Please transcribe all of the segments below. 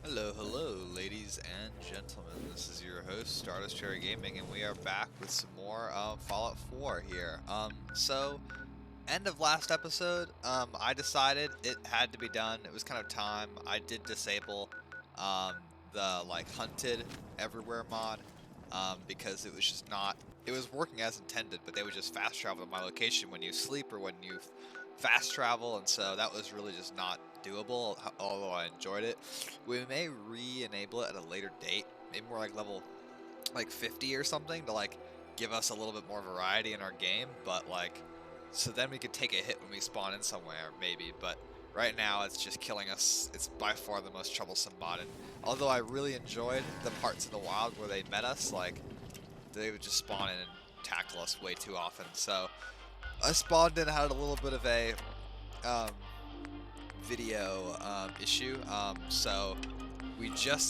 Hello, hello, ladies and gentlemen. This is your host, Stardust Cherry Gaming, and we are back with some more Fallout 4 here. End of last episode, I decided it had to be done. It was kind of time. I did disable the hunted everywhere mod because it was just not. It was working as intended, but they would just fast travel to my location when you sleep or when you fast travel, and so that was really just not doable. Although I enjoyed it, we may re-enable it at a later date, maybe more like level 50 or something, to give us a little bit more variety in our game, but so then we could take a hit when we spawn in somewhere, maybe. But right now it's just killing us. It's by far the most troublesome mod, and although I really enjoyed the parts in the wild where they met us, they would just spawn in and tackle us way too often. So I spawned in, had a little bit of a um, video issue, so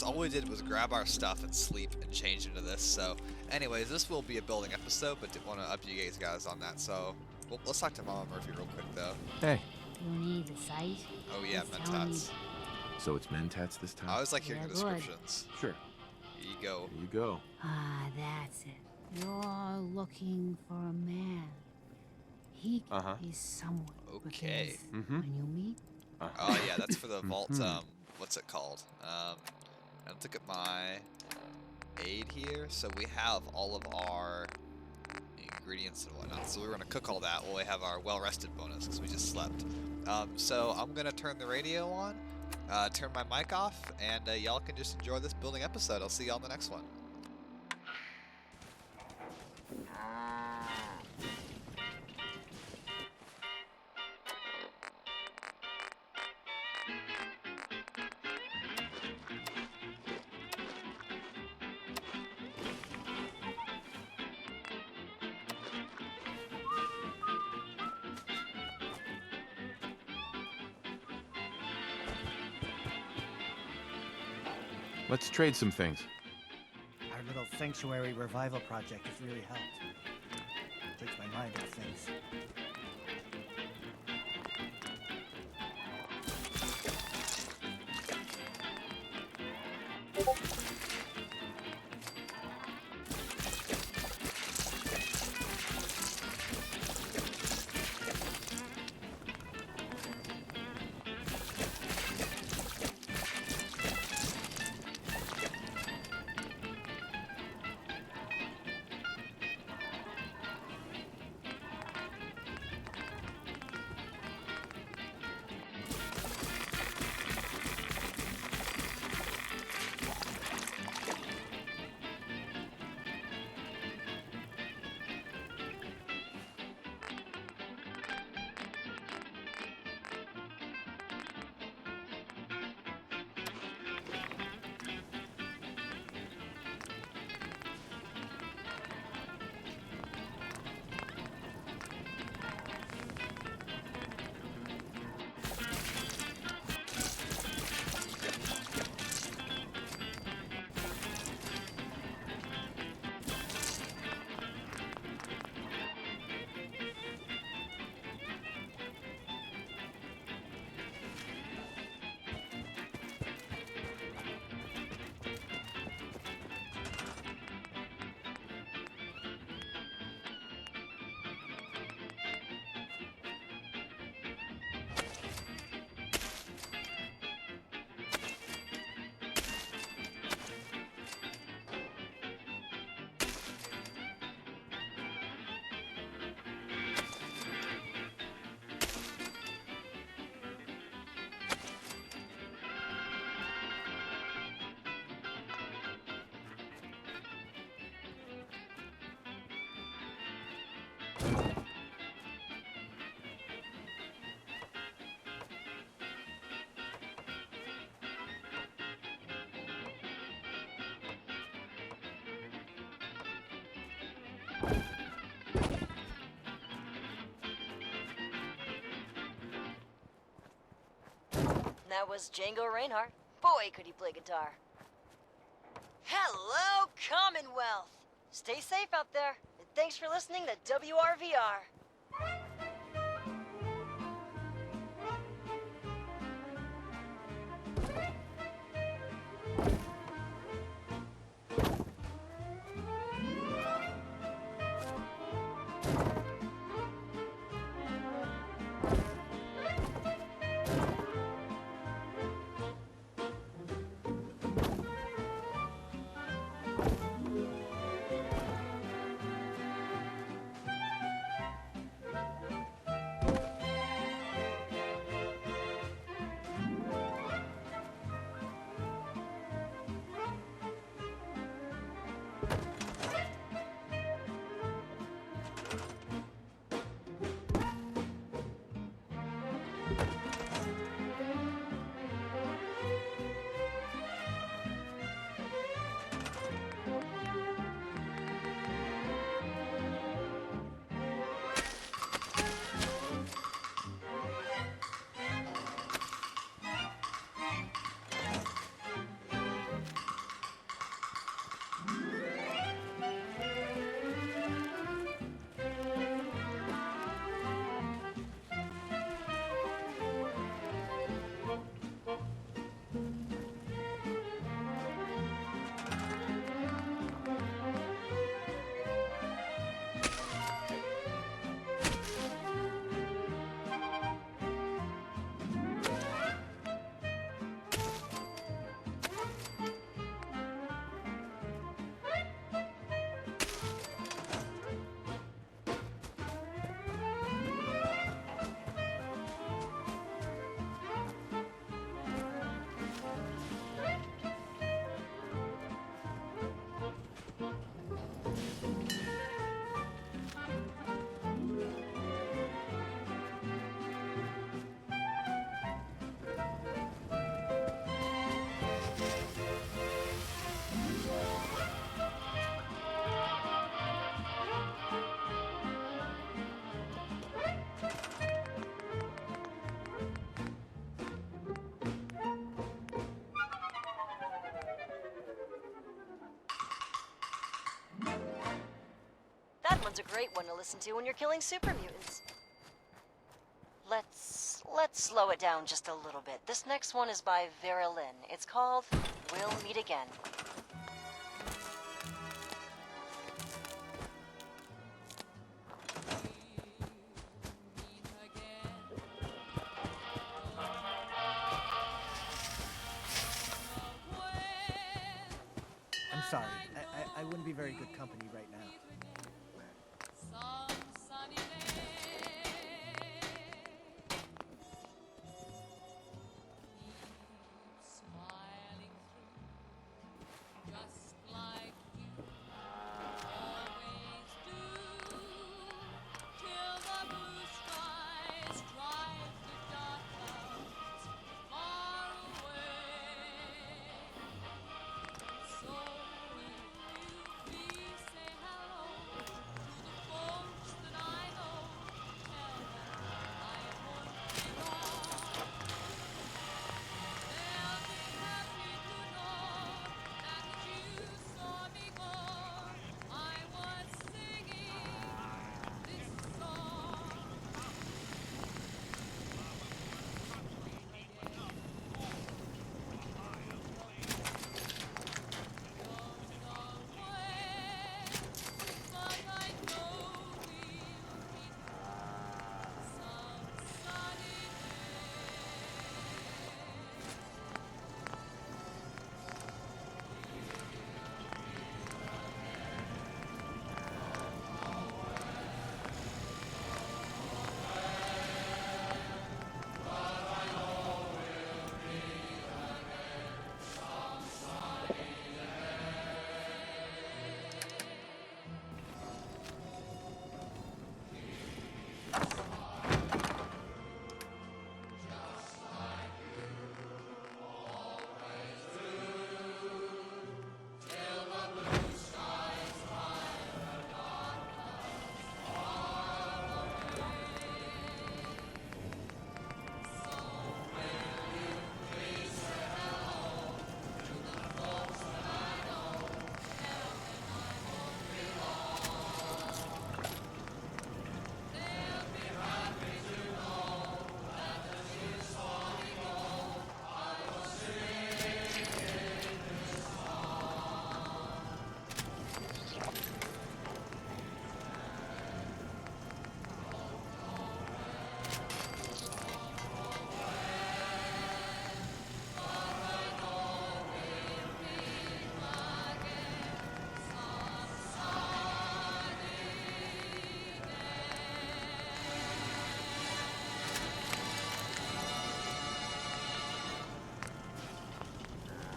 all we did was grab our stuff and sleep and change into this. So anyways, this will be a building episode, but did want to update you guys on that. So let's talk to Mama Murphy real quick though. Hey. You need the site? Oh yeah, Mentats. So it's Mentats this time? I always like hearing Yeah, the good. descriptions. Sure. Here you go. Here you go. Ah, that's it. You're looking for a man. He Uh-huh. is someone. Okay. Because Mm-hmm. when you meet, Oh yeah, that's for the vault. Mhm. What's it called? Let's look at my aid here. So we have all of our ingredients and whatnot. So we're gonna cook all that while we have our well-rested bonus because we just slept. So I'm gonna turn the radio on, turn my mic off, and y'all can just enjoy this building episode. I'll see y'all in the next one. Let's trade some things. Our little sanctuary revival project has really helped. Takes my mind off things. That was Django Reinhardt. Boy, could he play guitar. Hello, Commonwealth! Stay safe out there, and thanks for listening to WRVR. one's a great one to listen to when you're killing super mutants. Let's slow it down just a little bit. This next one is by Vera Lynn. It's called We'll Meet Again. I'm sorry. I wouldn't be very good company right now.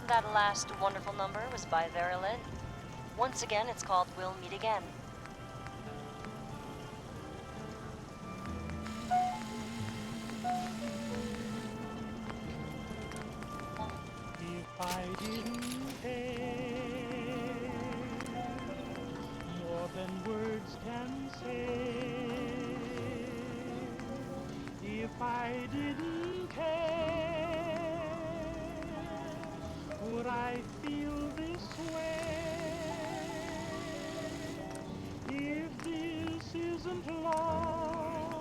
That last wonderful number was by Vera Lynn. Once again, it's called We'll Meet Again. If I didn't care more than words can say, if I didn't care, would I feel this way? If this isn't love,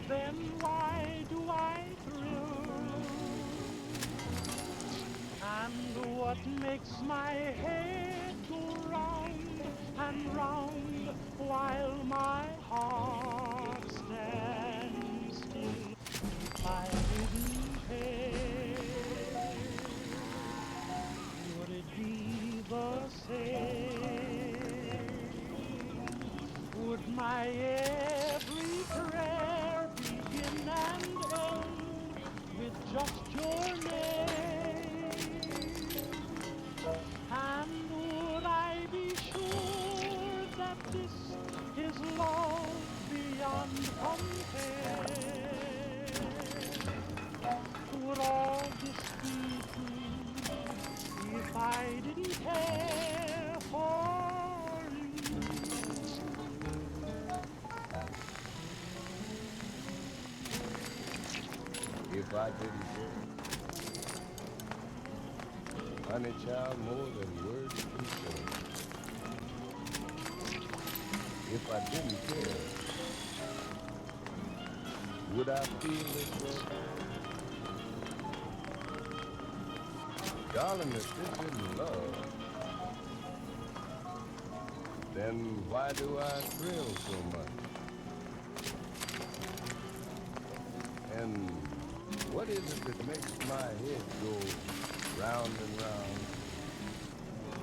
then why do I thrill? And what makes my head go round and round while my heart stands still? If I didn't care, would it be the same? Would my every prayer begin and end with just your name? And would I be sure that this is love beyond compare? Would all this be true if I didn't care for you? If I didn't care, honey child, more than words can say. If I didn't care, would I feel this way? Darling, if this isn't love, then why do I thrill so much? And what is it that makes my head go round and round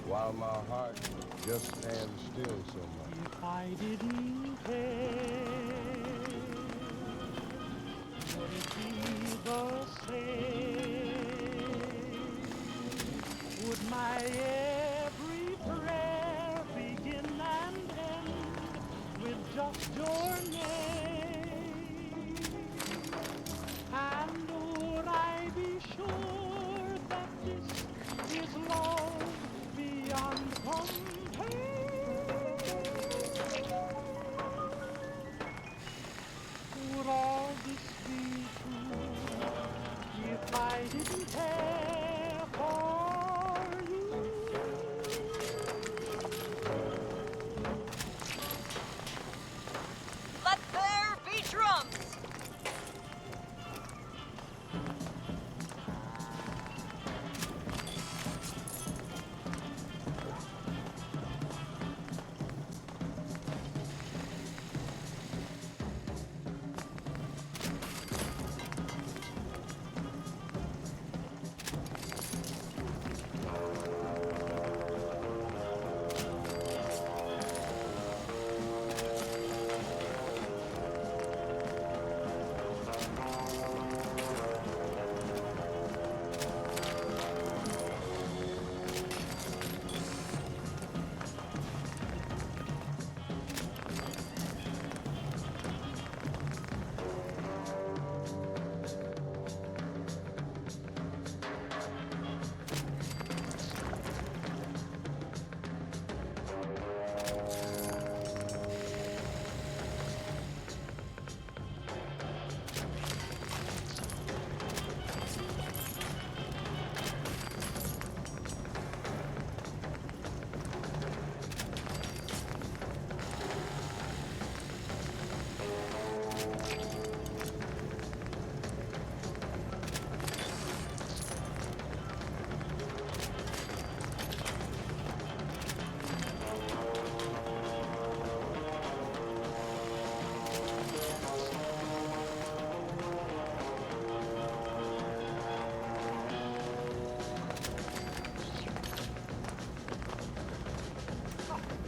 while my heart just stands still so much? If I didn't care, would it be the same? Would my every prayer begin and end with just your name? And would I be sure that this is love beyond compare? Would all this be true if I didn't care for you? Let there be drums!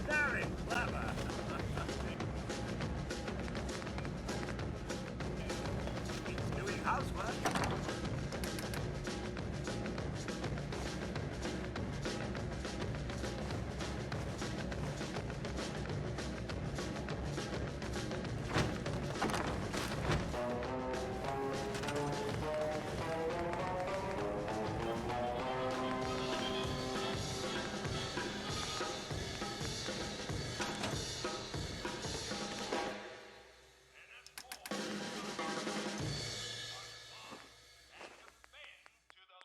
Very clever. He's doing housework.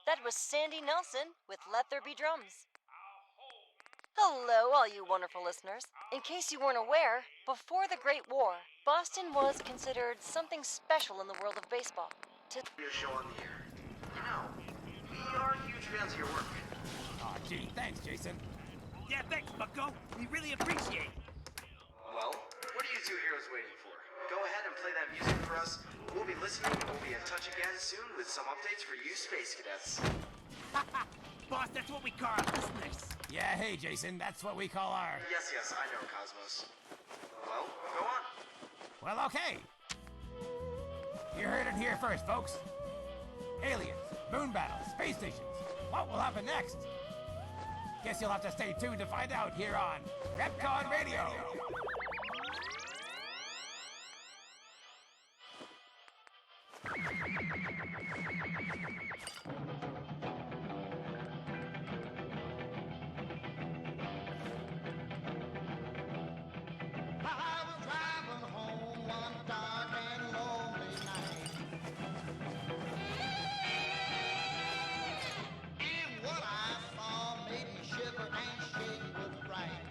That was Sandy Nelson with Let There Be Drums. Hello, all you wonderful listeners. In case you weren't aware, before the Great War, Boston was considered something special in the world of baseball. Your show on the air. You know, we are huge fans of your work. Aw, gee, thanks, Jason. Yeah, thanks, Bucko. We really appreciate it. Well, what are you two heroes waiting for? Go ahead and play that music for us. We'll be listening and we'll be in touch again soon with some updates for you space cadets. Boss, that's what we call our listeners. Yeah, hey, Jason, that's what we call our... Yes, I know, Cosmos. Well, go on. Well, okay. You heard it here first, folks. Aliens, moon battles, space stations. What will happen next? Guess you'll have to stay tuned to find out here on Repcon Radio. I was driving home one dark and lonely night. And what I saw made me shiver and shake with fright.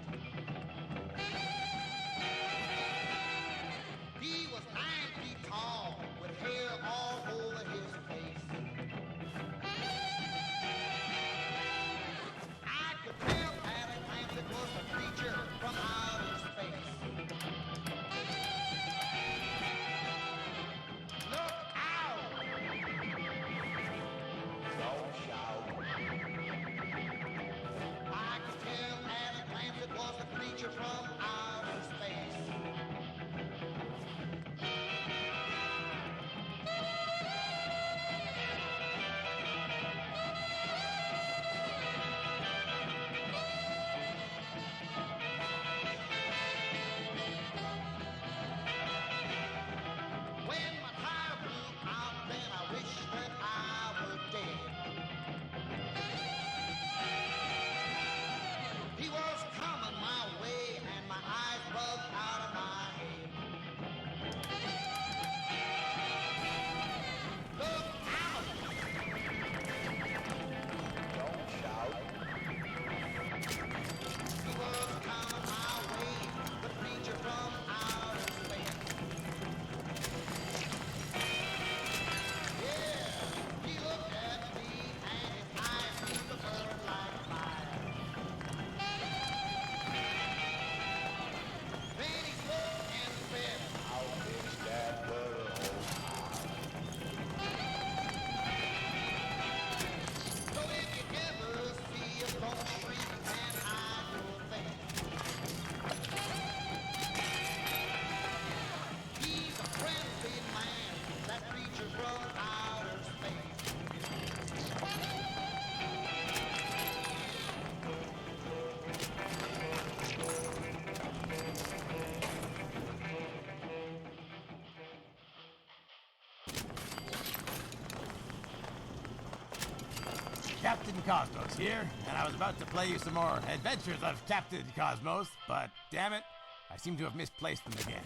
Captain Cosmos here, and I was about to play you some more Adventures of Captain Cosmos, but damn it, I seem to have misplaced them again.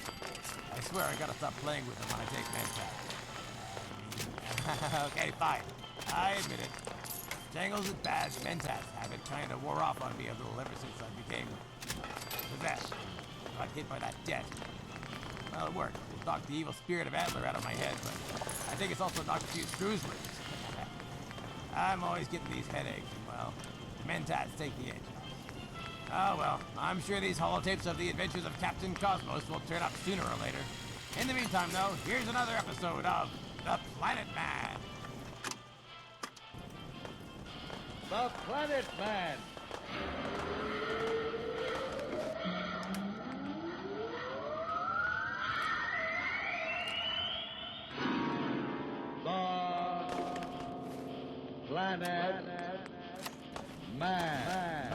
I swear I gotta stop playing with them when I take Mentat. Okay, fine. I admit it. Jangles at bad, Mentat's habit kinda wore off on me a little ever since I became possessed. Got hit by that debt. Well, it worked. It knocked the evil spirit of Antler out of my head, but I think it's also knocked a few screws loose. I'm always getting these headaches, and well, the Mentats take the edge off. Oh well, I'm sure these holotapes of the Adventures of Captain Cosmos will turn up sooner or later. In the meantime, though, here's another episode of The Planet Man. The Planet Man. Planet Man.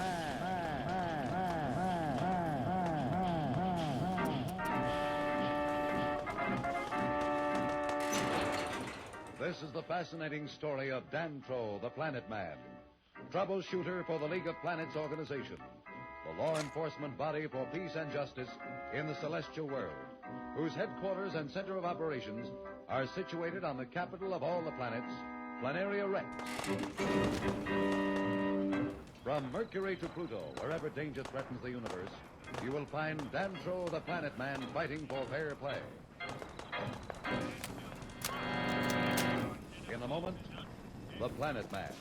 This is the fascinating story of Dantro, the Planet Man, troubleshooter for the League of Planets organization, the law enforcement body for peace and justice in the celestial world, whose headquarters and center of operations are situated on the capital of all the planets, Planaria Rex. From Mercury to Pluto, wherever danger threatens the universe, you will find Dantro the Planet Man fighting for fair play. In a moment, the Planet Man.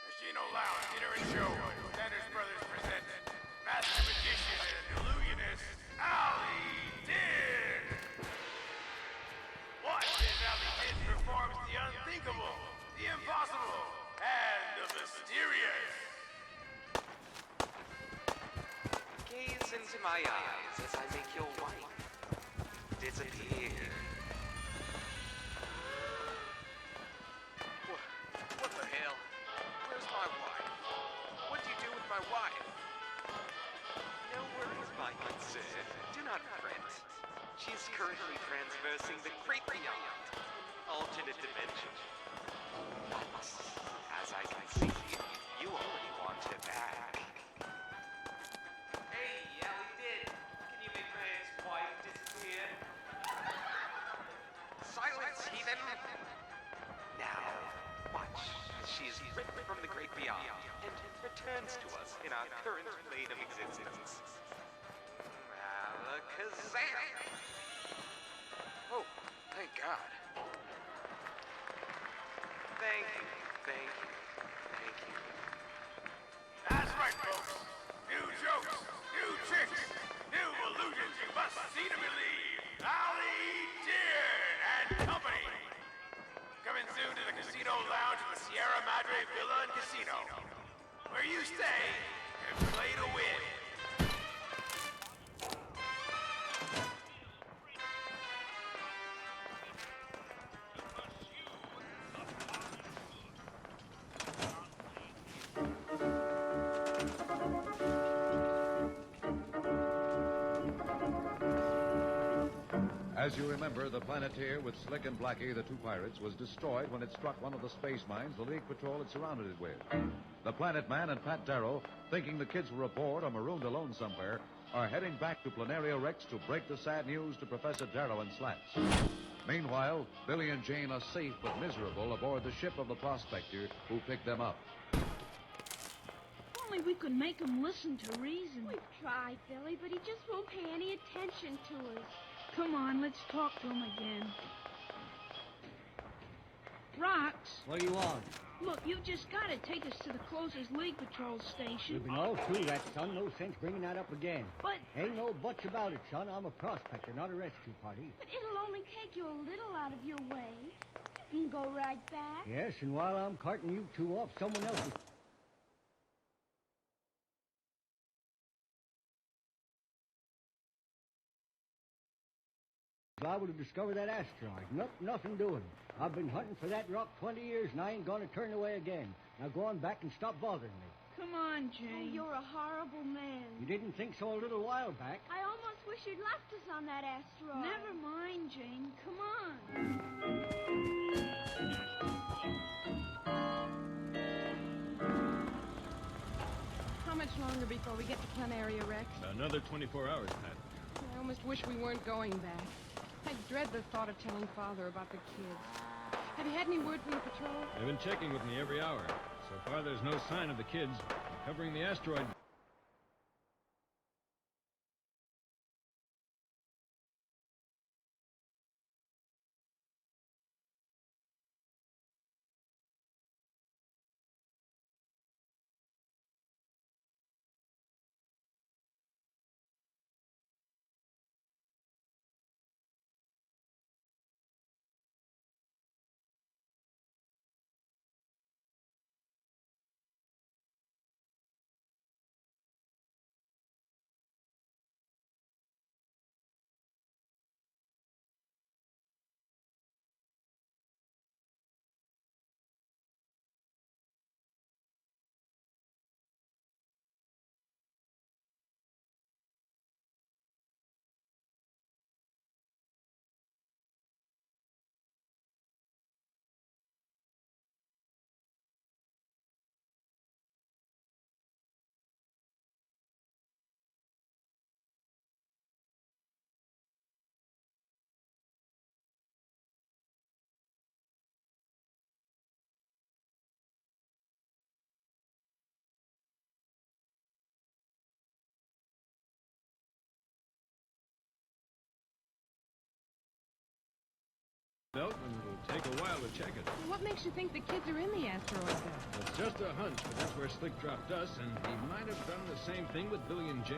Casino Lounge Dinner and Show. Sanders Brothers present Master Magician and Illusionist Ali Din. Watch as Ali Din performs the unthinkable, the impossible, and the mysterious. Gaze into my eyes as I make your wife disappear. What the hell? Where's my wife? What do you do with my wife? No worries, my good sir. Do not fret. She is currently transversing the great beyond, an alternate dimension. But, as I can see, you only want her back. Hey, Ali Din, can you make my ex-wife disappear? Silence, heathen! Now, watch as she is ripped from the great beyond and returns to us in our current plane of existence. Alakazam! Oh, thank God. Thank you, thank you, thank you. That's right, folks. New jokes, new tricks, new illusions you must see to believe. Ali Din and Company. Coming soon to the Casino Lounge at the Sierra Madre Villa and Casino, where you stay and play to win. As you remember, the Planeteer with Slick and Blackie, the two pirates, was destroyed when it struck one of the space mines the League Patrol had surrounded it with. The Planet Man and Pat Darrow, thinking the kids were aboard or marooned alone somewhere, are heading back to Planaria Rex to break the sad news to Professor Darrow and Slats. Meanwhile, Billy and Jane are safe but miserable aboard the ship of the prospector who picked them up. Only we could make him listen to reason. We've tried, Billy, but he just won't pay any attention to us. Come on, let's talk to him again. Rox. What do you want? Look, you just gotta take us to the closest League Patrol station. We've been all through that, son. No sense bringing that up again. But... Ain't no buts about it, son. I'm a prospector, not a rescue party. But it'll only take you a little out of your way. You can go right back. Yes, and while I'm carting you two off, someone else is... I would have discovered that asteroid. Nope, nothing doing. I've been hunting for that rock 20 years, and I ain't gonna turn away again. Now go on back and stop bothering me. Come on, Jane. Oh, you're a horrible man. You didn't think so a little while back. I almost wish you'd left us on that asteroid. Never mind, Jane. Come on. How much longer before we get to Planaria Rex? Another 24 hours, Pat. I almost wish we weren't going back. I dread the thought of telling Father about the kids. Have you had any word from the patrol? They've been checking with me every hour. So far, there's no sign of the kids. They're covering the asteroid. Belt, and it'll take a while to check it. What makes you think the kids are in the asteroid belt? It's just a hunch, but that's where Slick dropped us, and he might have done the same thing with Billy and Jane.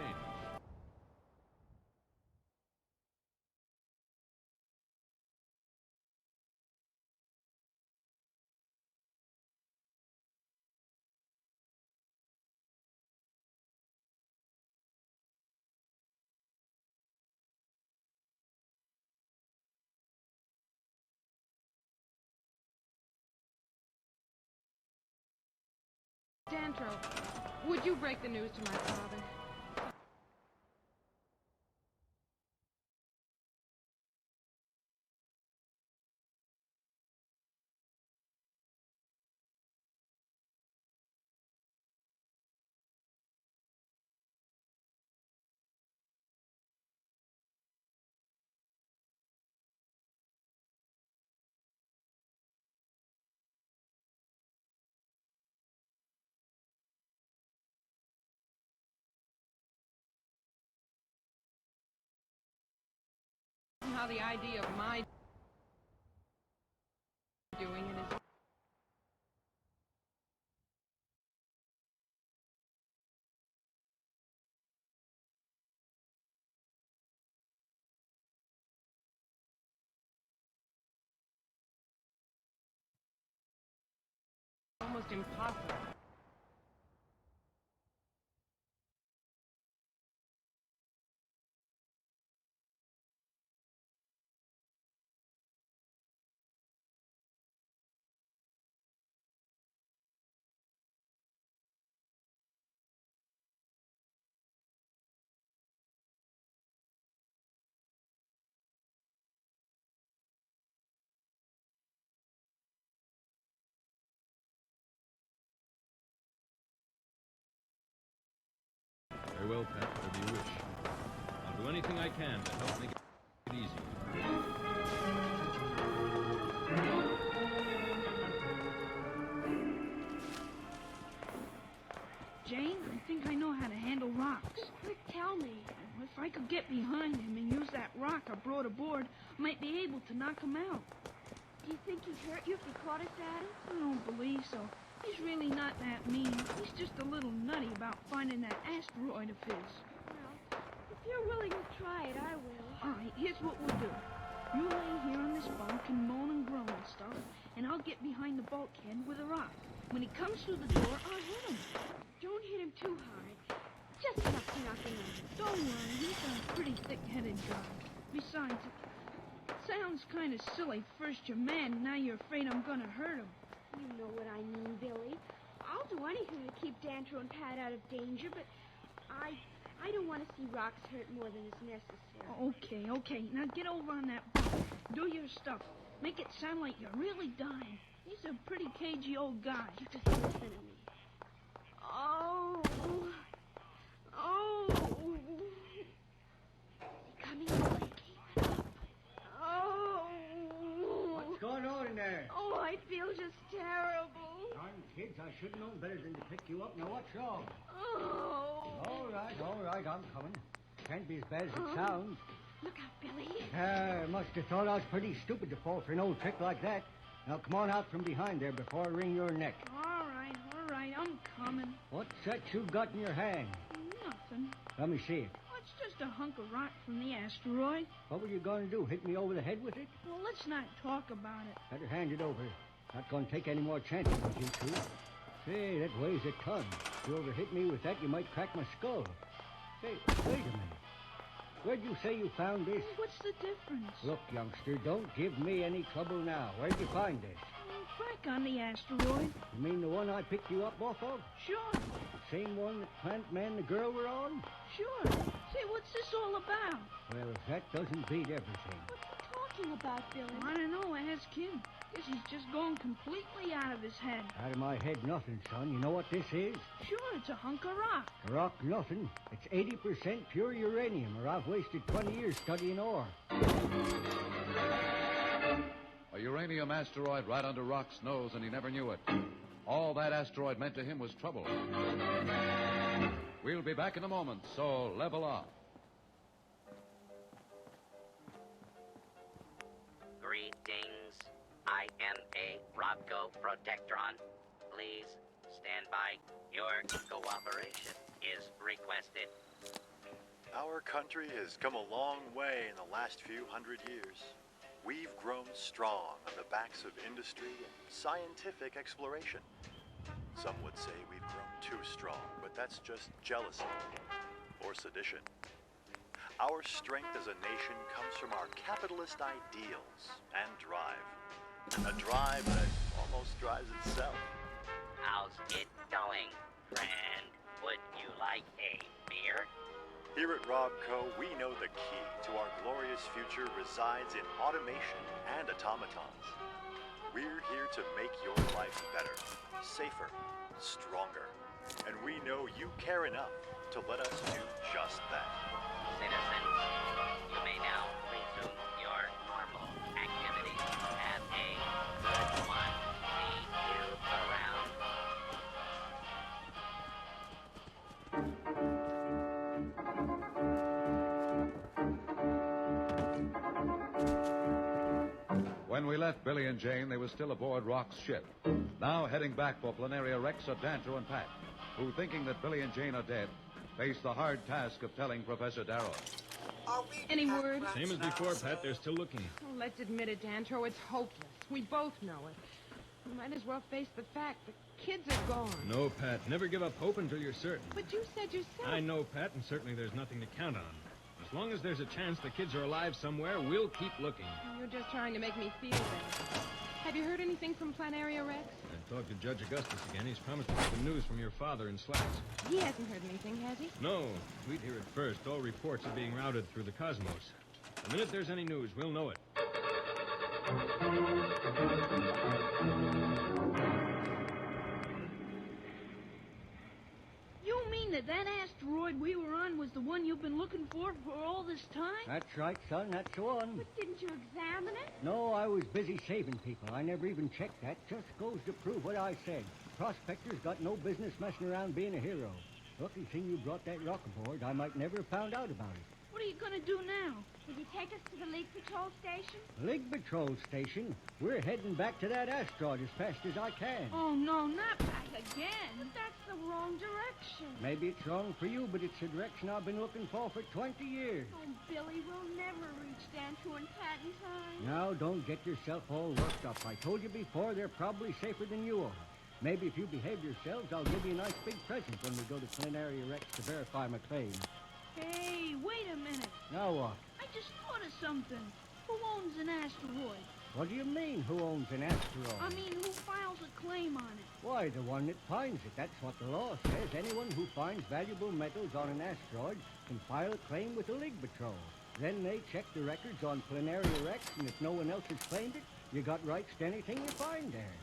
Dantro, would you break the news to my father? How the idea of my doing it is almost impossible. Very well, Pat, whatever you wish. I'll do anything I can to help make it easy. Jane, I think I know how to handle rocks. Quick, tell me. If I could get behind him and use that rock I brought aboard, I might be able to knock him out. Do you think he'd hurt you if you caught us at him? I don't believe so. He's really not that mean. He's just a little nutty about finding that asteroid of his. Well, if you're willing to try it, I will. All right, here's what we'll do. You lay here on this bunk and moan and groan and stuff, and I'll get behind the bulkhead with a rock. When he comes through the door, I'll hit him. Don't hit him too hard. Just enough to knock him out. Don't worry, he's a pretty thick-headed guy. Besides, it sounds kind of silly. First you're mad, and now you're afraid I'm gonna hurt him. You know what I mean, Billy. I'll do anything to keep Dantro and Pat out of danger, but I don't want to see Rocks hurt more than is necessary. Okay. Now get over on that bunk. Do your stuff. Make it sound like you're really dying. He's a pretty cagey old guy. You just listen to me. Oh. Is he coming? Oh. What's going on in there? Oh, I feel just terrible. Darn kids, I should have known better than to pick you up. Now, what's wrong? Oh. All right, I'm coming. Can't be as bad as it sounds. Look out, Billy. I must have thought I was pretty stupid to fall for an old trick like that. Now, come on out from behind there before I wring your neck. All right, I'm coming. What's that you got in your hand? Nothing. Let me see it. Well, it's just a hunk of rock from the asteroid. What were you going to do, hit me over the head with it? Well, let's not talk about it. Better hand it over. Not going to take any more chances with you two. Say, that weighs a ton. If you ever hit me with that, you might crack my skull. Say, wait a minute. Where'd you say you found this? What's the difference? Look, youngster, don't give me any trouble now. Where'd you find this? Back on the asteroid. You mean the one I picked you up off of? Sure. The same one that Plant Man and the girl were on? Sure. Say, what's this all about? Well, if that doesn't beat everything. What's he talking about, Billy? I don't know. Ask him. Guess he's just going completely out of his head. Out of my head nothing, son. You know what this is? Sure, it's a hunk of rock. Rock nothing. It's 80% pure uranium, or I've wasted 20 years studying ore. A uranium asteroid right under Rock's nose, and he never knew it. All that asteroid meant to him was trouble. We'll be back in a moment, so level off. Greetings. I am a Robco Protectron. Please stand by. Your cooperation is requested. Our country has come a long way in the last few hundred years. We've grown strong on the backs of industry and scientific exploration. Some would say we've grown too strong, but that's just jealousy or sedition. Our strength as a nation comes from our capitalist ideals and drive. A drive that almost drives itself. How's it going, friend? Would you like a beer? Here at Robco, we know the key to our glorious future resides in automation and automatons. We're here to make your life better, safer, stronger. And we know you care enough to let us do just that. Citizens, you may now resume your normal activities. Have a good one. See you around. When we left Billy and Jane, they were still aboard Rock's ship. Now heading back for Planaria Rex are Dantro and Pat, who, thinking that Billy and Jane are dead, face the hard task of telling Professor Darrow. Any word? Same as before, Pat. They're still looking. Oh, let's admit it, Dantro. It's hopeless. We both know it. We might as well face the fact the kids are gone. No, Pat. Never give up hope until you're certain. But you said yourself... I know, Pat, and certainly there's nothing to count on. As long as there's a chance the kids are alive somewhere, we'll keep looking. You're just trying to make me feel better. Have you heard anything from Planaria Rex? I talked to Judge Augustus again. He's promised to get the news from your father in Slacks. He hasn't heard anything, has he? No. We'd hear it first. All reports are being routed through the cosmos. The minute there's any news, we'll know it. You mean that asteroid we were on was the one you've been looking for all this time? That's right, son. That's the one. But didn't you examine it? No, I was busy saving people. I never even checked that. Just goes to prove what I said. Prospector's got no business messing around being a hero. Lucky thing you brought that rock aboard. I might never have found out about it. What are you going to do now? Will you take us to the League Patrol Station? League Patrol Station? We're heading back to that asteroid as fast as I can. Oh, no, not back again. But that's the wrong direction. Maybe it's wrong for you, but it's the direction I've been looking for 20 years. Oh, Billy, we'll never reach Dantro and Pat in time. Now, don't get yourself all worked up. I told you before, they're probably safer than you are. Maybe if you behave yourselves, I'll give you a nice big present when we go to Planaria Rex to verify my claim. Hey, wait a minute. Now what? I just thought of something. Who owns an asteroid? What do you mean, who owns an asteroid? I mean, who files a claim on it? Why, the one that finds it. That's what the law says. Anyone who finds valuable metals on an asteroid can file a claim with the League Patrol. Then they check the records on Planaria Rex, and if no one else has claimed it, you got rights to anything you find there.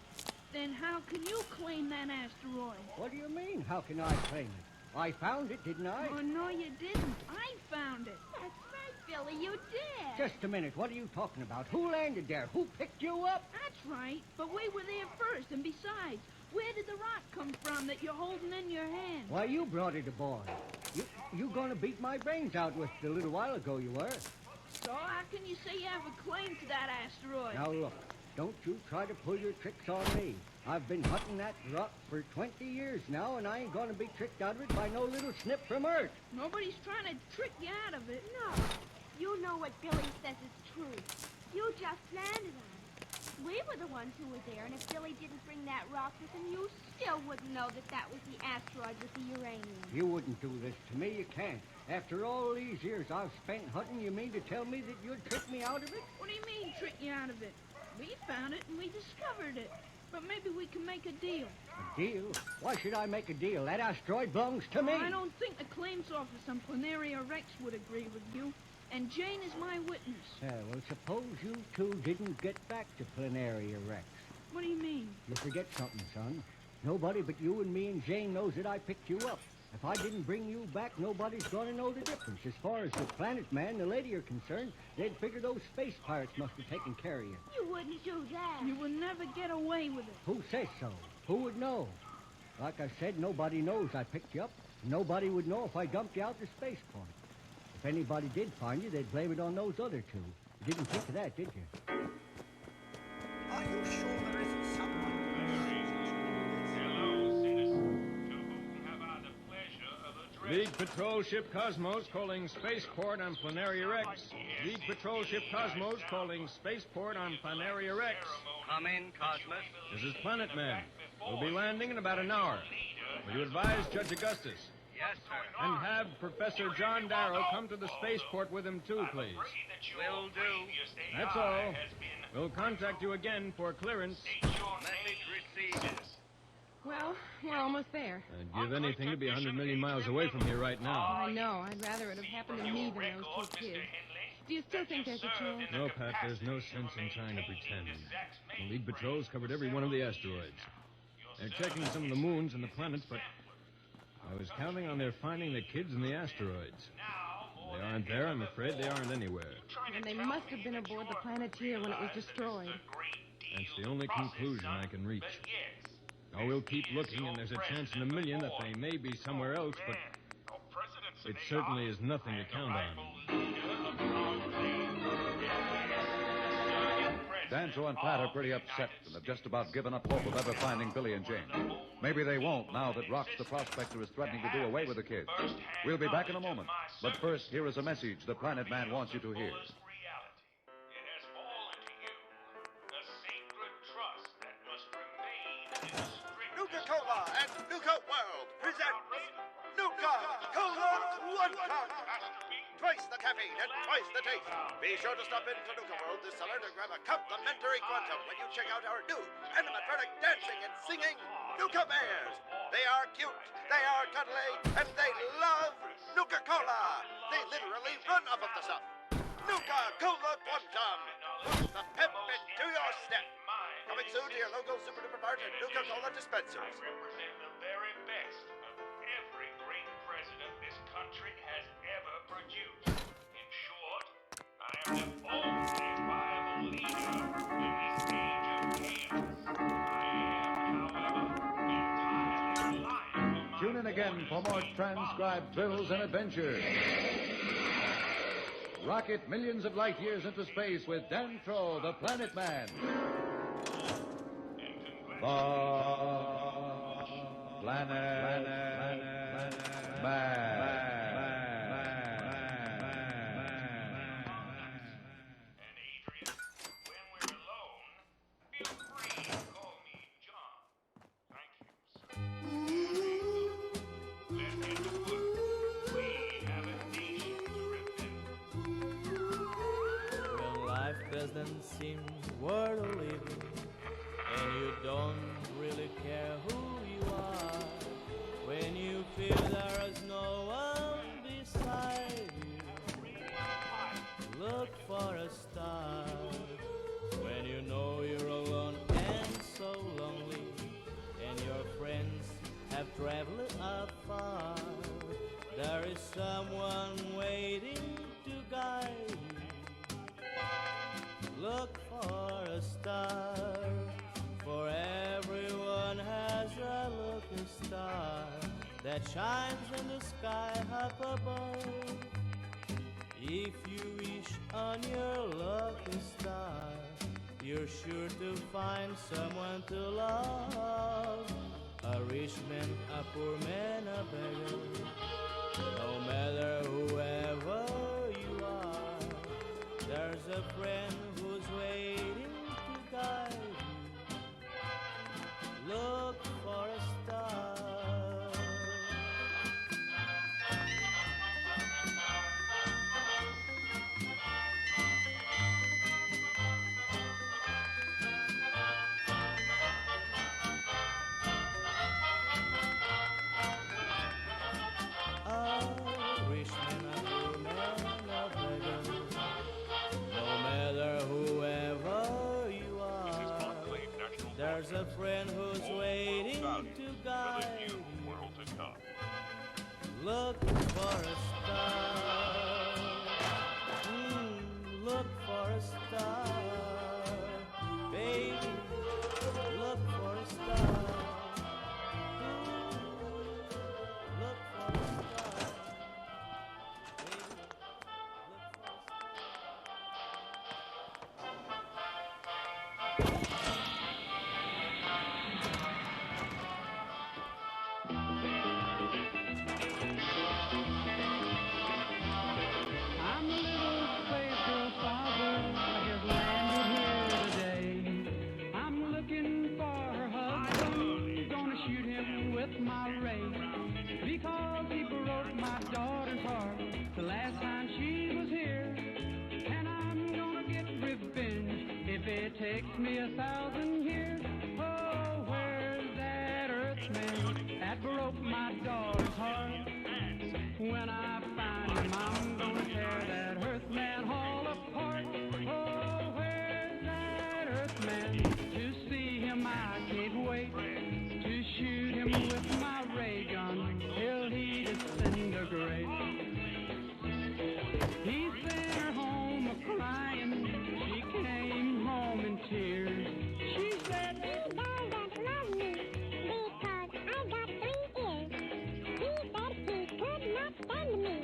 Then how can you claim that asteroid? What do you mean, how can I claim it? I found it, didn't I? Oh, no, you didn't. I found it. That's right, Billy, you did. Just a minute, what are you talking about? Who landed there? Who picked you up? That's right, but we were there first, and besides, where did the rock come from that you're holding in your hand? Why, you brought it aboard. You gonna beat my brains out with it a little while ago, you were. So how can you say you have a claim to that asteroid? Now look, don't you try to pull your tricks on me. I've been hunting that rock for 20 years now, and I ain't gonna be tricked out of it by no little snip from Earth. Nobody's trying to trick you out of it. No, you know what Billy says is true. You just landed on it. We were the ones who were there, and if Billy didn't bring that rock with him, you still wouldn't know that that was the asteroid with the uranium. You wouldn't do this to me, you can't. After all these years I've spent hunting, you mean to tell me that you'd trick me out of it? What do you mean, trick you out of it? We found it, and we discovered it. But maybe we can make a deal. A deal? Why should I make a deal? That asteroid belongs to me. I don't think the claims office on Planaria Rex would agree with you. And Jane is my witness. Well, suppose you two didn't get back to Planaria Rex. What do you mean? You forget something, son. Nobody but you and me and Jane knows that I picked you up. If I didn't bring you back, nobody's gonna know the difference. As far as the Planet Man and the lady are concerned, they'd figure those space pirates must have taken care of you. You wouldn't do that. You would never get away with it. Who says so? Who would know? Like I said, nobody knows I picked you up. Nobody would know if I dumped you out to spaceport. If anybody did find you, they'd blame it on those other two. You didn't think of that, did you? Are you sure there isn't someone? Hello, citizens. To whom have I the pleasure of addressing? League Patrol Ship Cosmos calling Spaceport on Planaria Rex. League Patrol Ship Cosmos calling Spaceport on Planaria Rex. Come in, Cosmos. This is Planet Man. We'll be landing in about an hour. Will you advise Judge Augustus? Yes, sir. And have Professor John Darrow come to the spaceport with him, too, please. Will do. That's all. We'll contact you again for clearance. Message received. Well, we're almost there. I'd give anything to be 100 million miles away from here right now. I know. I'd rather it have happened to me than those two kids. Do you still think there's a chance? No, Pat, there's no sense in trying to pretend. The League Patrol's covered every one of the asteroids. They're checking some of the moons and the planets, but I was counting on their finding the kids and the asteroids. They aren't there, I'm afraid they aren't anywhere. And they must have been aboard the Planeteer when it was destroyed. That's the only conclusion I can reach. Now, we'll keep looking, and there's a chance in a million that they may be somewhere else, but it certainly is nothing to count on. Dancho and Pat are pretty upset and have just about given up hope of ever finding Billy and Jane. Maybe they won't now that Rox the Prospector is threatening to do away with the kids. We'll be back in a moment. But first, here is a message the Planet Man wants you to hear. Nuka-Cola and Nuka World present Nuka-Cola One Cup. Twice the caffeine and twice the taste. Be sure to stop into Nuka World this summer to grab a complimentary quantum when you check out our new animatronic dancing and singing Nuka Bears. They are cute, they are cuddly, and they love Nuka-Cola. They literally run off of the stuff. Nuka-Cola Quantum. Push the pep into your step. Coming soon to your local Super Duper Mart and Nuka-Cola dispensers. I represent the very best of every great president this country has ever produced. In short, I am the only viable leader in this age of chaos. I am, however, entirely reliant on Tune in again for more transcribed thrills and adventures. Rocket millions of light years into space with Dantro, the Planet Man. The Planet Man. doesn't seem worth living, and you don't really care who you are. When you feel there is no one beside you, look for a star. When you know you're alone and so lonely, and your friends have traveled afar, there is someone waiting to guide you. Look for a star, for everyone has a lucky star that shines in the sky up above. If you wish on your lucky star, you're sure to find someone to love. A rich man, a poor man, a beggar, no matter whoever you are, there's a friend who's waiting to guide you. Look for a star. A rich man, a poor man, a beggar, no matter whoever you are, there's a friend who's waiting to guide you. Look for a star. Look for a star. Baby, look for a star. Look for a star. I'm a little slave girl father. I just landed here today. I'm looking for her husband. Gonna shoot him with my ray. Because he broke my daughter's heart the last time she was here. And I'm gonna get revenge if it takes me 1,000 years. Oh, where's that earthman that broke my daughter's heart? When I find him, I'm gonna tear that earthman all apart. Oh, where's that earthman? To see him, I can't wait to shoot him with my ray gun till he disintegrates. He sent her home a-crying. She came home in tears. She said, "You don't love me because I got 3 ears." He said he could not stand me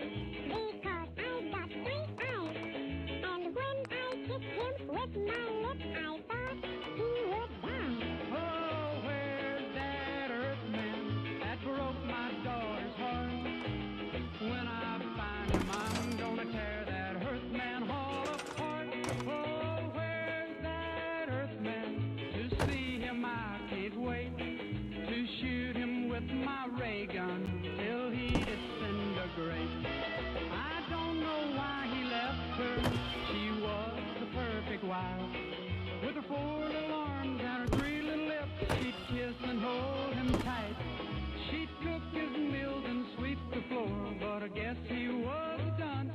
because I got 3 eyes. And when I kissed him with my lips, I thought he would die. Oh, where's that earthman that broke my daughter's heart? When I find him, I'm gonna tear that earthman all apart. Oh, where's that earthman? To see him, I can't wait to shoot him with my ray gun till he disintegrates. I don't know why he left her. She was the perfect wife. With her 4 little arms and her 3 little lips, she'd kiss and hold him tight. She'd cook his meals and sweep the floor, but I guess he was done.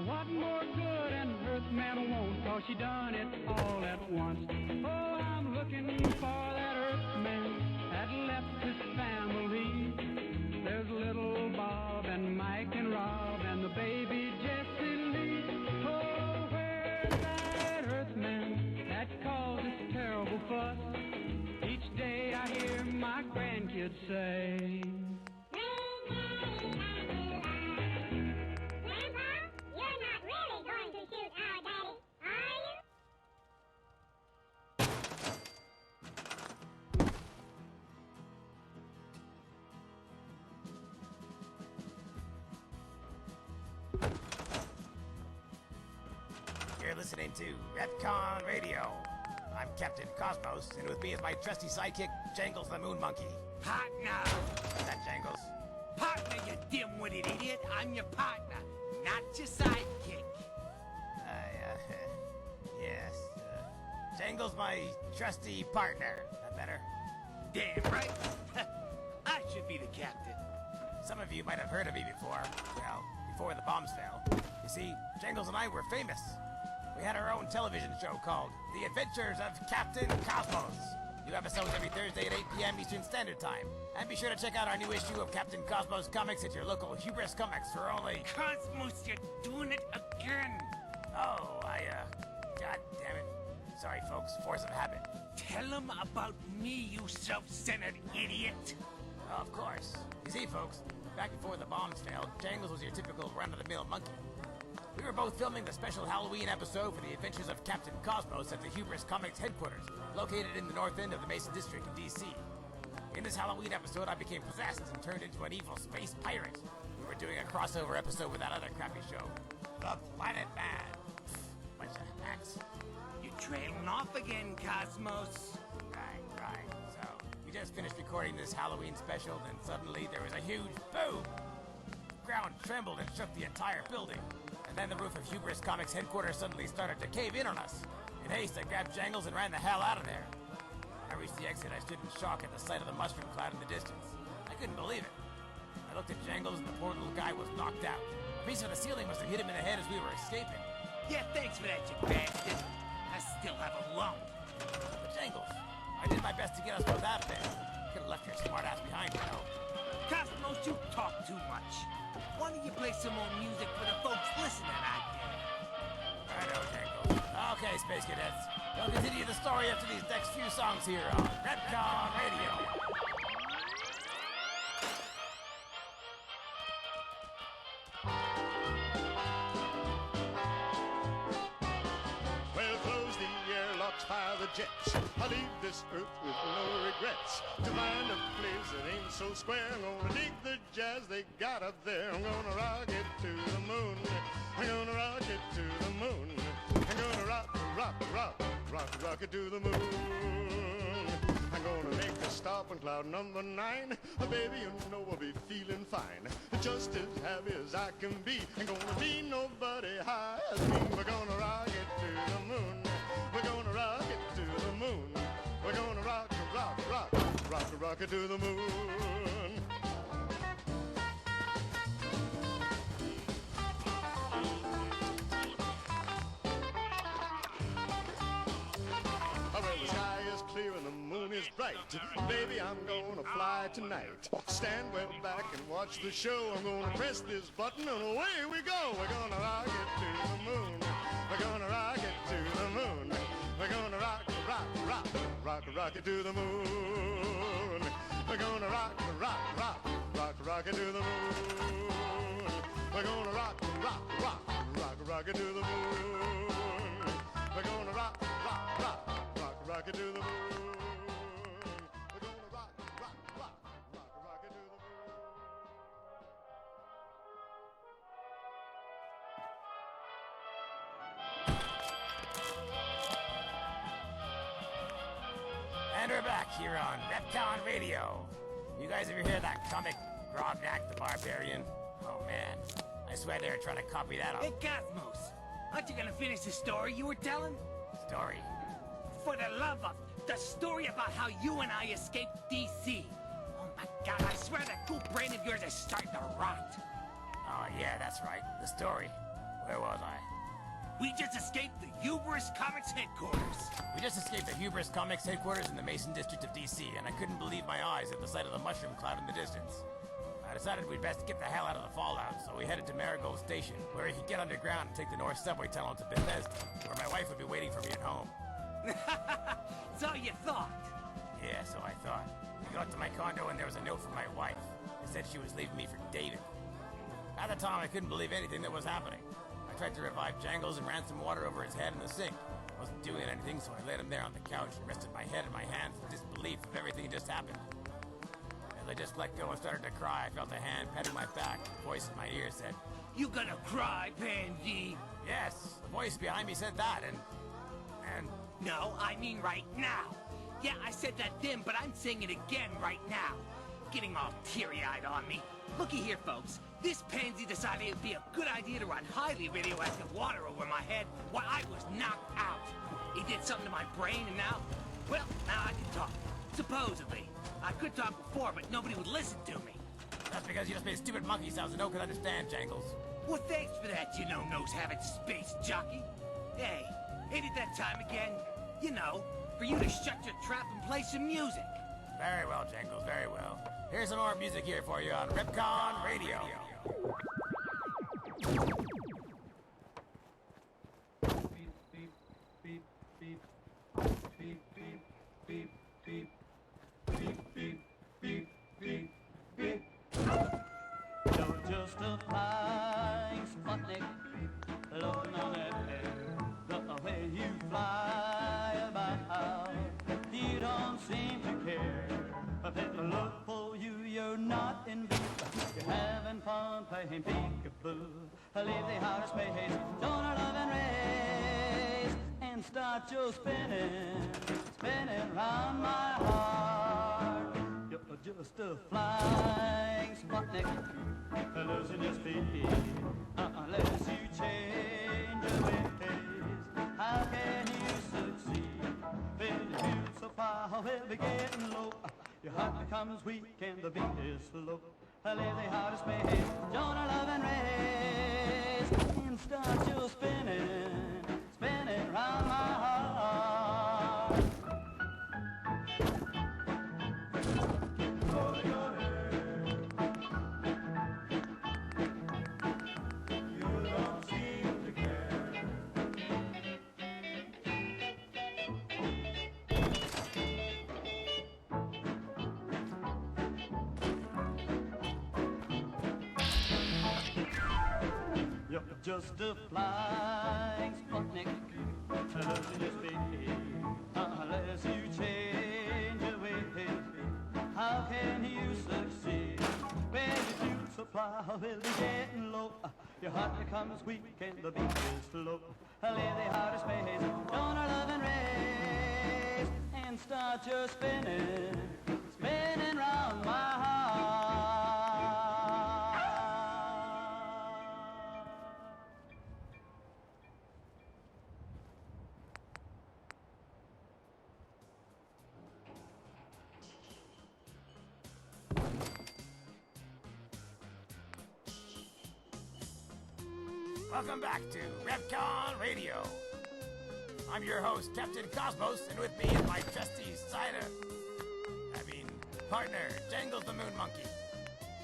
What more good an earthman won't, 'cause she done it all at once. Oh, I'm looking for that earthman that left his family. There's little Bob and Mike and Rob and the baby Jessie Lee. Oh, where's that earthman that caused this terrible fuss? Each day I hear my grandkids say, Grandpa, you're not really going to shoot our daddy, are you? You're listening to Retcon Radio. I'm Captain Cosmos, and with me is my trusty sidekick, Jangles the Moon Monkey. Partner! What's that, Jangles? Partner, you dim-witted idiot! I'm your partner, not your sidekick. Yeah, Jangles, my trusty partner. That better? Damn right. I should be the captain. Some of you might have heard of me before. Well, before the bombs fell. You see, Jangles and I were famous. We had our own television show called The Adventures of Captain Cosmos. New episodes every Thursday at 8 p.m. Eastern Standard Time. And be sure to check out our new issue of Captain Cosmos Comics at your local Hubris Comics for only... Cosmos, you're doing it again. Oh, God damn it. Sorry, folks. Force of habit. Tell them about me, you self-centered idiot. Of course. You see, folks, back before the bombs failed, Jangles was your typical run-of-the-mill monkey. We were both filming the special Halloween episode for the Adventures of Captain Cosmos at the Hubris Comics headquarters, located in the north end of the Mason District in D.C. In this Halloween episode, I became possessed and turned into an evil space pirate. We were doing a crossover episode with that other crappy show, The Planet Man. Bunch of hacks. You're trailing off again, Cosmos. Right. So, we just finished recording this Halloween special, then suddenly there was a huge boom. The ground trembled and shook the entire building. And then the roof of Hubris Comics headquarters suddenly started to cave in on us. In haste, I grabbed Jangles and ran the hell out of there. When I reached the exit, I stood in shock at the sight of the mushroom cloud in the distance. I couldn't believe it. I looked at Jangles and the poor little guy was knocked out. A piece of the ceiling must have hit him in the head as we were escaping. Yeah, thanks for that, you bastard. I still have a lump. But Jangles, I did my best to get us both out of there. Could have left your smart ass behind, you know. Cosmos, you talk too much. Why don't you play some more music for the folks listening out there? Righto, Jangles. Okay, Space Cadets. We'll continue the story after these next few songs here on Repcon Radio. Well, close the airlocks, fire the jets. I leave this earth with no regrets. To find a place that ain't so square, I'm gonna dig the jazz they got up there. I'm gonna rock it to the moon. I'm gonna rock it to the moon. I'm gonna rock it to the moon. I'm gonna make a stop on cloud number 9. Baby, you know I'll be feeling fine. Just as happy as I can be. Ain't gonna be nobody high as me. We're gonna rock it to the moon. We're gonna rock it to the moon. We're gonna rock it to the moon. Well, the sky is clear and the moon is bright. Baby, I'm gonna fly tonight. Stand well back and watch the show. I'm gonna press this button and away we go. We're gonna rock it to the moon. We're gonna rock it to the moon. We're gonna rock it to the moon. We're gonna rock it to the moon. We're gonna rock it to the moon. We're gonna rock it to the moon. We're gonna rock it to the moon. And we're back here on Repcon Radio. You guys ever hear that comic Grognak the Barbarian? Oh man, I swear they were trying to copy that off. Hey, Cosmos, aren't you gonna finish the story you were telling? Story? For the love of... The story about how you and I escaped D.C. Oh my God, I swear that cool brain of yours is starting to rot. Oh yeah, that's right. The story. Where was I? We just escaped the Hubris Comics headquarters. We just escaped the Hubris Comics headquarters in the Mason District of D.C., and I couldn't believe my eyes at the sight of the mushroom cloud in the distance. I decided we'd best get the hell out of the fallout, so we headed to Marigold Station, where we could get underground and take the North Subway Tunnel to Bethesda, where my wife would be waiting for me at home. So you thought? Yeah, so I thought. We got to my condo and there was a note from my wife. It said she was leaving me for David. At the time, I couldn't believe anything that was happening. I tried to revive Jangles and ran some water over his head in the sink. Wasn't doing anything, so I laid him there on the couch and rested my head in my hands in disbelief of everything that just happened. As I just let go and started to cry, I felt a hand patting my back. A voice in my ear said, "You gonna cry, Pansy?" Yes, the voice behind me said that, and... No, I mean right now. Yeah, I said that then, but I'm saying it again right now. Getting all teary-eyed on me. Looky here, folks. This pansy decided it would be a good idea to run highly radioactive water over my head while I was knocked out. If did something to my brain, and now I can talk. Supposedly. I could talk before, but nobody would listen to me. That's because you just made stupid monkey sounds that no one can understand, Jangles. Well, thanks for that, you know, nose-having space jockey. Hey, ain't it that time again? You know, for you to shut your trap and play some music. Very well, Jangles, very well. Here's some more music here for you on Ripcon Radio. You're just a flying Sputnik, floating on that air. The way you fly about, you don't seem to care. If there's a look for you, you're not in view. You're having fun playing peekaboo. Leave the outer space, don't love and race, and start your spinning, spinning round my heart. You're just a flying Sputnik, losing your speed, unless you change your ways. How can you succeed? When you feel so far, we'll be getting low. Your heart becomes weak and the beat is slow. Leave the outer space, join a love and race, and start your spinning, spinning round my heart. Oh, your head. You don't seem to care. You're just a flying Sputnik, losing your speed, unless you change your ways. How can you succeed when your fuel supply will be getting low? Your heart becomes weak and the beat is slow. Leave the outer space, join a love and race, and start your spinning, spinning round my heart. Welcome back to Ripcon Radio. I'm your host, Captain Cosmos, and with me is my trusty partner, Jangles the Moon Monkey.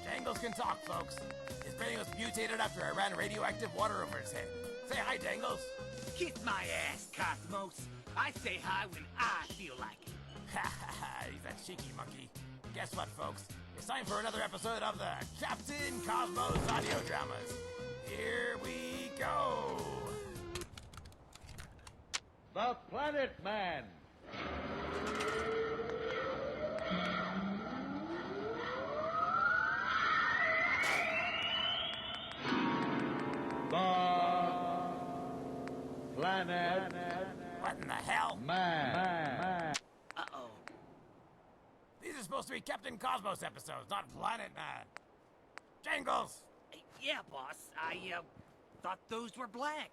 Jangles can talk, folks. His brain was mutated after I ran radioactive water over his head. Say hi, Jangles. Kiss my ass, Cosmos. I say hi when I feel like it. Ha ha ha, he's that cheeky monkey. Guess what, folks? It's time for another episode of the Captain Cosmos audio dramas. Here we go. The Planet Man. The Planet. What in the hell? Man. Uh-oh. These are supposed to be Captain Cosmos episodes, not Planet Man. Jangles! Yeah, boss. I thought those were blank.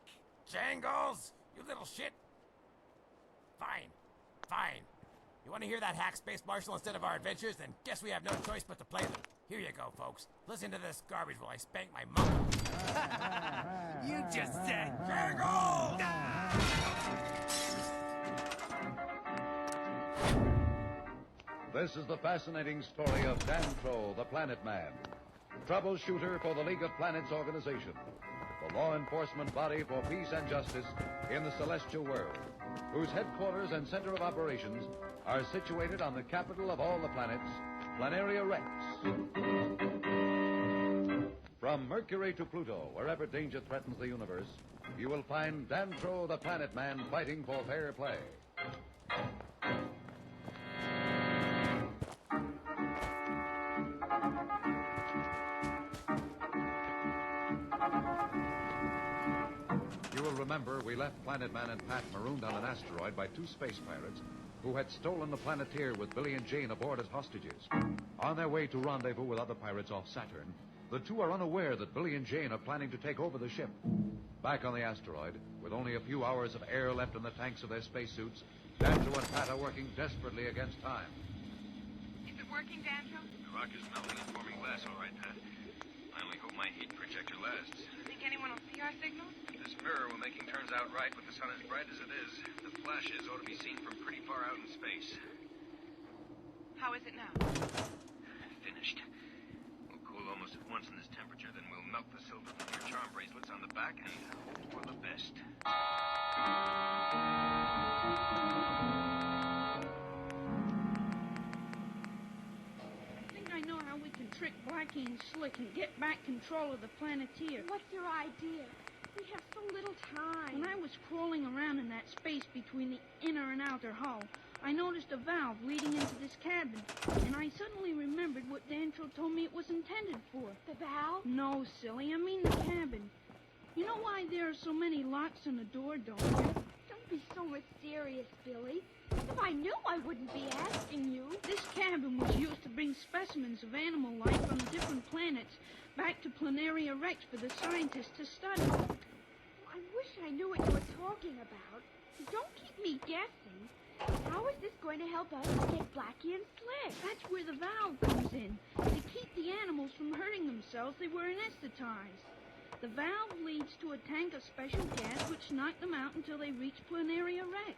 Jangles! You little shit! Fine. You want to hear that hack Space Marshal instead of our adventures? Then guess we have no choice but to play them. Here you go, folks. Listen to this garbage while I spank my monkey. You just said... Jangles! This is the fascinating story of Dantro, the Planet Man, troubleshooter for the League of Planets organization, the law enforcement body for peace and justice in the celestial world, whose headquarters and center of operations are situated on the capital of all the planets, Planaria Rex. From Mercury to Pluto, wherever danger threatens the universe, you will find Dantro, the Planet Man, fighting for fair play. You will remember we left Planet Man and Pat marooned on an asteroid by two space pirates who had stolen the Planeteer with Billy and Jane aboard as hostages. On their way to rendezvous with other pirates off Saturn, the two are unaware that Billy and Jane are planning to take over the ship. Back on the asteroid, With only a few hours of air left in the tanks of their spacesuits, Danjo and Pat are working desperately against time. Is it working, Danjo? The rock is melting and forming glass, all right, Pat. I only hope my heat projector lasts. Think anyone will see our signals? If this mirror we're making turns out right with the sun as bright as it is, the flashes ought to be seen from pretty far out in space. How is it now? Finished. We'll cool almost at once in this temperature, then we'll melt the silver from your charm bracelets on the back and hope for the best. I think I know how we can trick Blackie and Slick and get back control of the Planeteer. What's your idea? We have so little time. When I was crawling around in that space between the inner and outer hull, I noticed a valve leading into this cabin, and I suddenly remembered what Dancho told me it was intended for. The valve? No, silly, I mean the cabin. You know why there are so many locks on the door, don't you? Don't be so mysterious, Billy. If I knew, I wouldn't be asking you. This cabin was used to bring specimens of animal life from different planets back to Planaria Rex for the scientists to study. I wish I knew what you were talking about. Don't keep me guessing. How is this going to help us get Blackie and Slick? That's where the valve comes in. To keep the animals from hurting themselves, they were anesthetized. The valve leads to a tank of special gas which knocked them out until they reach Planaria Rex.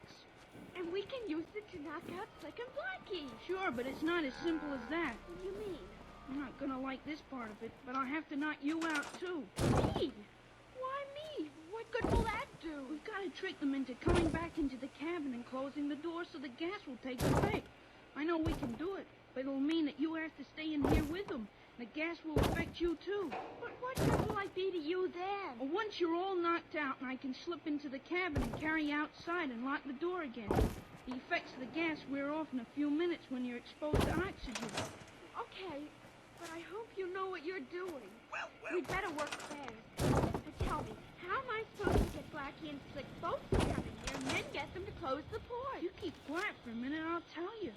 And we can use it to knock out Slick and Blackie. Sure, but it's not as simple as that. What do you mean? I'm not gonna like this part of it, but I'll have to knock you out, too. Me? Why me? What good will that do? We've got to trick them into coming back into the cabin and closing the door so the gas will take effect. I know we can do it, but it'll mean that you have to stay in here with them. The gas will affect you, too. But what good will I be to you then? Well, once you're all knocked out and I can slip into the cabin and carry you outside and lock the door again. The effects of the gas wear off in a few minutes when you're exposed to oxygen. Okay, but I hope you know what you're doing. Well. We'd better work fast. Now tell me, how am I supposed to get Blackie and Slick both to come in here and then get them to close the port? You keep quiet for a minute, I'll tell you.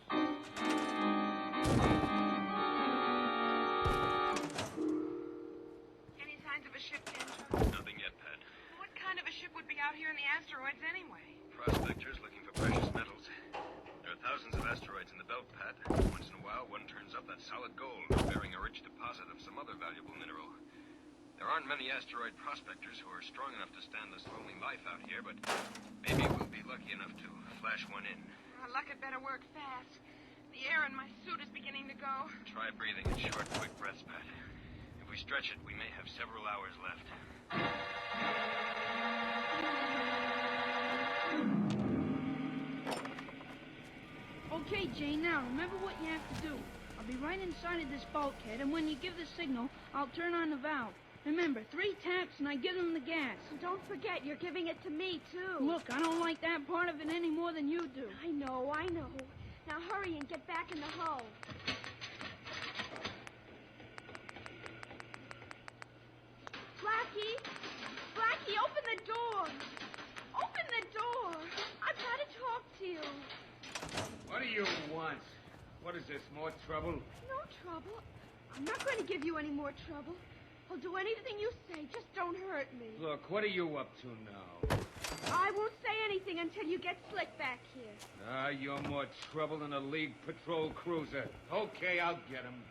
Any signs of a ship, Danjo? Nothing yet, Pat. What kind of a ship would be out here in the asteroids anyway? Prospectors looking for precious metals. There are thousands of asteroids in the belt, Pat. Once in a while, one turns up that solid gold, bearing a rich deposit of some other valuable mineral. There aren't many asteroid prospectors who are strong enough to stand this lonely life out here, but maybe we'll be lucky enough to flash one in. Our luck had better work fast. The air in my suit is beginning to go. Try breathing in short, quick breaths, Pat. If we stretch it, we may have several hours left. Okay, Jane, now remember what you have to do. I'll be right inside of this bulkhead, and when you give the signal, I'll turn on the valve. Remember, 3 taps and I give them the gas. And don't forget, you're giving it to me, too. Look, I don't like that part of it any more than you do. I know. Now hurry and get back in the hull. Blackie, open the door. Open the door. I've got to talk to you. What do you want? What is this, more trouble? No trouble. I'm not going to give you any more trouble. I'll do anything you say. Just don't hurt me. Look, what are you up to now? I won't say anything until you get Slick back here. You're more trouble than a League patrol cruiser. Okay, I'll get him.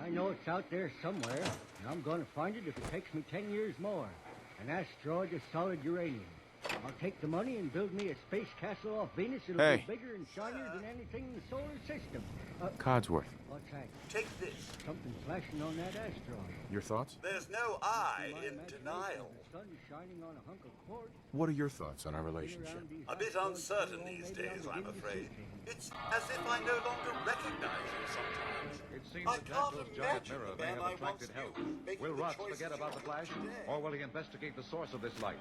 I know it's out there somewhere, and I'm going to find it if it takes me 10 years more. An asteroid of solid uranium. I'll take the money and build me a space castle off Venus. It'll Hey. be bigger and shinier than anything in the solar system. Codsworth. What's that? Take this. Something flashing on that asteroid. Your thoughts? There's no I in denial. The sun shining on a hunk of quartz. What are your thoughts on our relationship? A bit uncertain these days, I'm afraid. It's as if I no longer recognize you sometimes. It seems I that can't Danjo's giant imagine mirror the may man have I attracted once help. knew making Will the Rots choices forget he about the makes flash, today. or will he investigate the source of this light?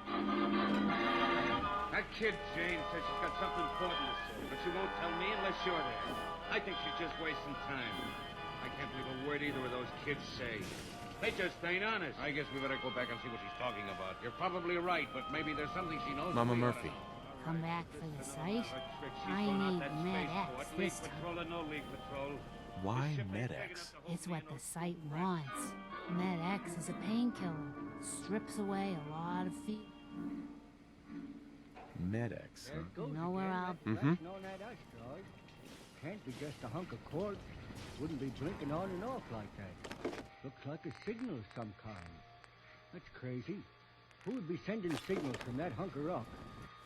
That kid, Jane, says she's got something important to say, but she won't tell me unless you're there. I think she's just wasting time. I can't believe a word either of those kids say. They just ain't honest. I guess we better go back and see what she's talking about. You're probably right, but maybe there's something she knows. Mama that we oughta Murphy. know. Come back for the site? She's I going out need that Med spaceport. X League this time. patrol or no League patrol. Why Med-X? It's what the site wants. Med-X is a painkiller. Strips away a lot of fever. Med-X, huh? Goes know where again, I'll- that flashing on that asteroid. Can't be just a hunk of quartz. Wouldn't be blinking on and off like that. Looks like a signal of some kind. That's crazy. Who would be sending signals from that hunk of rock?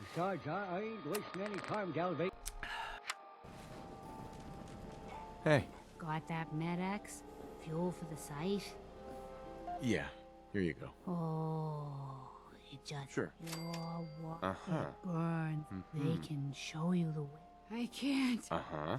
Besides, I ain't wasting any time gallivanting. Hey. Got that Med-X? Fuel for the site? Yeah, here you go. Oh, it just... Sure. What? Uh-huh. It burns. They Mhm. can show you the way. I can't. Uh-huh.